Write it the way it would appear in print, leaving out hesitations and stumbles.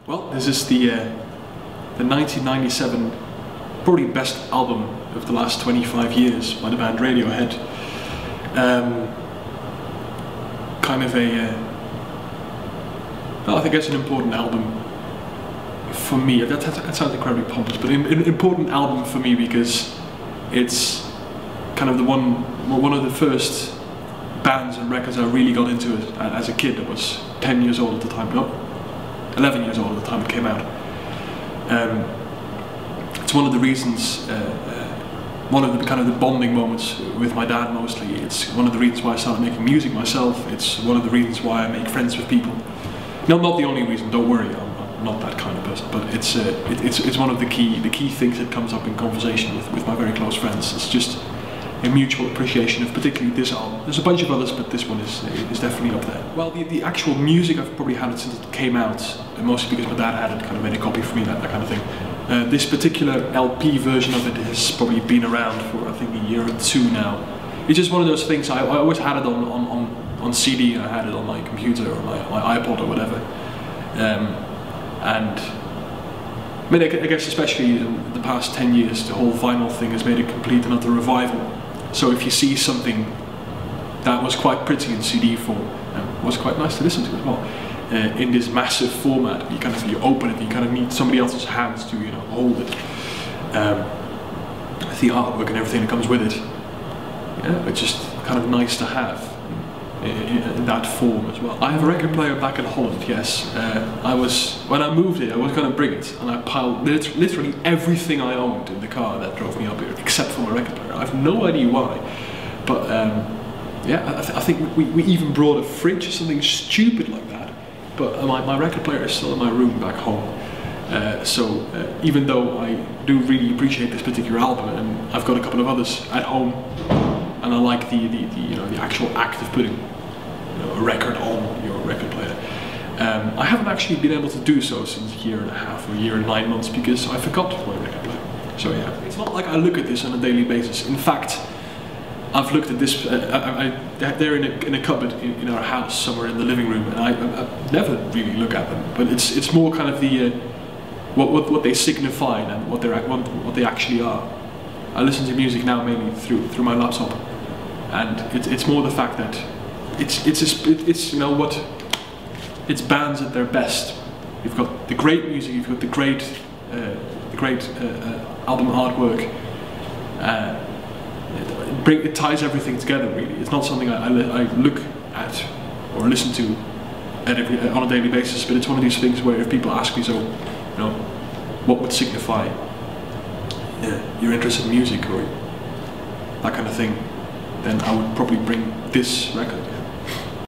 Well, this is the 1997 probably best album of the last 25 years by the band Radiohead. Kind of well, I think it's an important album for me. That sounds incredibly pompous, but an important album for me because it's kind of one of the first bands and records I really got into it as a kid. I was 10 years old at the time, no, 11 years old at the time it came out. It's one of the reasons, one of the kind of the bonding moments with my dad mostly. It's one of the reasons why I started making music myself. It's one of the reasons why I make friends with people. No, not the only reason, don't worry, I'm not that kind of person, but it's one of the key things that comes up in conversation with my very close friends. It's just a mutual appreciation of particularly this album. There's a bunch of others, but this one is definitely up there. Well, the actual music, I've probably had it since it came out, mostly because my dad had it, kind of made a copy for me, that kind of thing. This particular LP version of it has probably been around for I think a year or two now. It's just one of those things, I always had it on CD, and I had it on my computer or my iPod or whatever. And I mean, I guess especially in the past 10 years, the whole vinyl thing has made a complete and utter revival. So if you see something that was quite pretty in CD form, and was quite nice to listen to as well, in this massive format, you open it, you kind of need somebody else's hands to hold it. The artwork and everything that comes with it, it's just kind of nice to have in that form as well. I have a record player back in Holland, yes. When I moved here, I was going to bring it, and I piled literally everything I owned in the car that drove me up here, except for my record player. I have no idea why, but yeah, I think we even brought a fridge or something stupid like that. But my record player is still in my room back home. So even though I do really appreciate this particular album, and I've got a couple of others at home, and I like the actual act of putting a record on your record player, I haven't actually been able to do so since a year and a half or a year and 9 months because I forgot my record player. So yeah, it's not like I look at this on a daily basis. In fact, I've looked at this, they're in a cupboard in our house somewhere in the living room, and I never really look at them, but it's more kind of the what they signify and what they actually are. I listen to music now mainly through my laptop, and it's more the fact that it's bands at their best. You've got the great music, you've got the great album artwork. It ties everything together, really. It's not something I look at or listen to on a daily basis, but it's one of these things where if people ask me, so, what would signify your interest in music or that kind of thing, then I would probably bring this record.